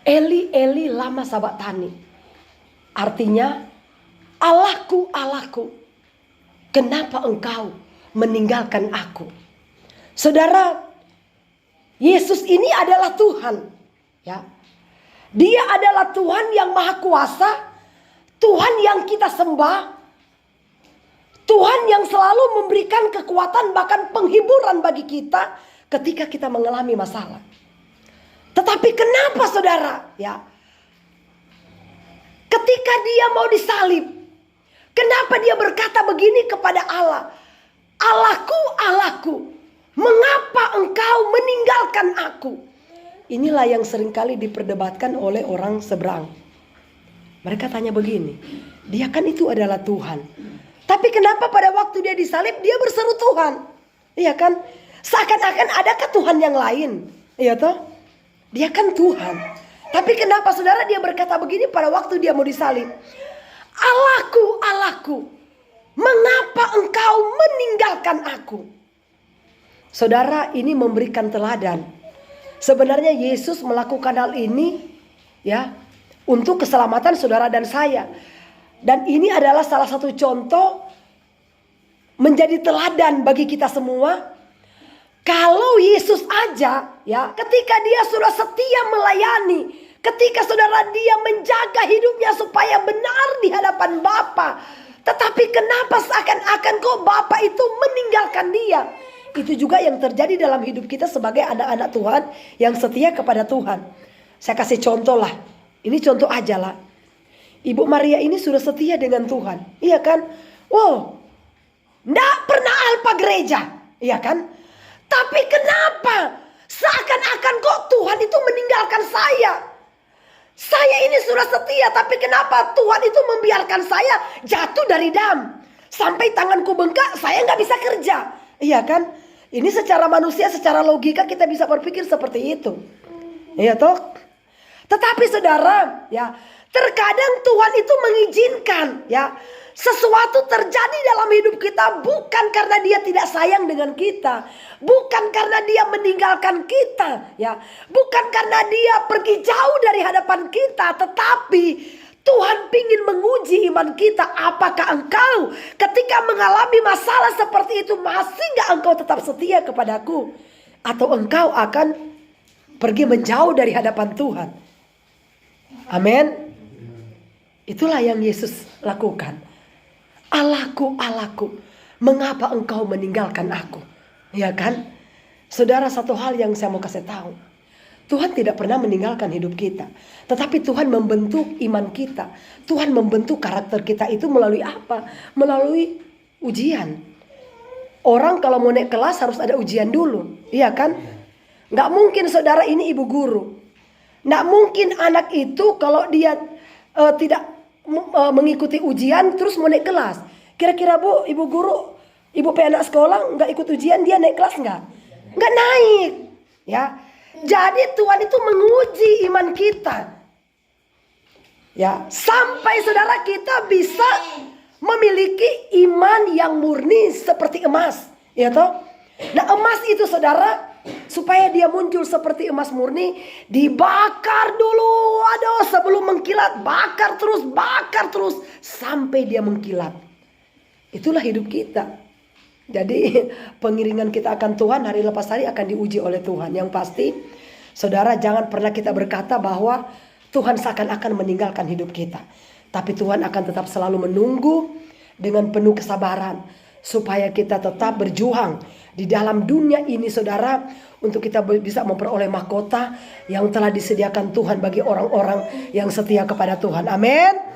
Eli Eli lama sabachthani. Artinya, Allahku, Allahku, kenapa engkau meninggalkan aku? Saudara, Yesus ini adalah Tuhan, ya. Dia adalah Tuhan yang maha kuasa, Tuhan yang kita sembah, Tuhan yang selalu memberikan kekuatan bahkan penghiburan bagi kita ketika kita mengalami masalah. Tetapi kenapa saudara, ya, ketika dia mau disalib, kenapa dia berkata begini kepada Allah? Allahku, Allahku, mengapa engkau meninggalkan aku? Inilah yang seringkali diperdebatkan oleh orang seberang. Mereka tanya begini, dia kan itu adalah Tuhan, tapi kenapa pada waktu dia disalib dia berseru Tuhan? Iya kan? Seakan-akan adakah Tuhan yang lain? Iya toh? Dia kan Tuhan. Tapi kenapa saudara dia berkata begini pada waktu dia mau disalib? Allahku, Allahku, mengapa engkau meninggalkan aku? Saudara, ini memberikan teladan. Sebenarnya Yesus melakukan hal ini, ya, untuk keselamatan saudara dan saya. Dan ini adalah salah satu contoh menjadi teladan bagi kita semua. Kalau Yesus aja, ya, ketika dia sudah setia melayani, ketika saudara dia menjaga hidupnya supaya benar di hadapan Bapa, tetapi kenapa seakan-akan kok Bapa itu meninggalkan dia? Itu juga yang terjadi dalam hidup kita sebagai anak-anak Tuhan yang setia kepada Tuhan. Saya kasih contoh lah. Ini contoh aja lah. Ibu Maria ini sudah setia dengan Tuhan. Iya kan? Wow. Nggak pernah alpa gereja. Iya kan? Tapi kenapa seakan-akan kok Tuhan itu meninggalkan saya? Saya ini sudah setia, tapi kenapa Tuhan itu membiarkan saya jatuh dari dam? Sampai tanganku bengkak, saya nggak bisa kerja. Iya kan? Ini secara manusia, secara logika kita bisa berpikir seperti itu. Iya toh? Tetapi saudara, ya, terkadang Tuhan itu mengizinkan, ya, sesuatu terjadi dalam hidup kita bukan karena dia tidak sayang dengan kita, bukan karena dia meninggalkan kita, ya, bukan karena dia pergi jauh dari hadapan kita, tetapi Tuhan ingin menguji iman kita. Apakah engkau ketika mengalami masalah seperti itu masih gak engkau tetap setia kepadaku? Atau engkau akan pergi menjauh dari hadapan Tuhan? Amin. Itulah yang Yesus lakukan. Allahku, Allahku, mengapa engkau meninggalkan aku? Ya kan? Saudara, satu hal yang saya mau kasih tahu. Tuhan tidak pernah meninggalkan hidup kita. Tetapi Tuhan membentuk iman kita. Tuhan membentuk karakter kita itu melalui apa? Melalui ujian. Orang kalau mau naik kelas harus ada ujian dulu. Iya kan? Nggak mungkin saudara ini ibu guru. Nggak mungkin anak itu kalau dia tidak mengikuti ujian terus mau naik kelas. Kira-kira bu, ibu guru, ibu anak sekolah nggak ikut ujian, dia naik kelas nggak? Nggak naik. Ya. Jadi Tuhan itu menguji iman kita, ya, sampai saudara kita bisa memiliki iman yang murni seperti emas, ya toh. Nah, emas itu saudara, supaya dia muncul seperti emas murni, dibakar dulu, aduh, sebelum mengkilat, bakar terus sampai dia mengkilat. Itulah hidup kita. Jadi pengiringan kita akan Tuhan hari lepas hari akan diuji oleh Tuhan. Yang pasti saudara, jangan pernah kita berkata bahwa Tuhan seakan-akan meninggalkan hidup kita. Tapi Tuhan akan tetap selalu menunggu dengan penuh kesabaran. Supaya kita tetap berjuang di dalam dunia ini saudara. Untuk kita bisa memperoleh mahkota yang telah disediakan Tuhan bagi orang-orang yang setia kepada Tuhan. Amin.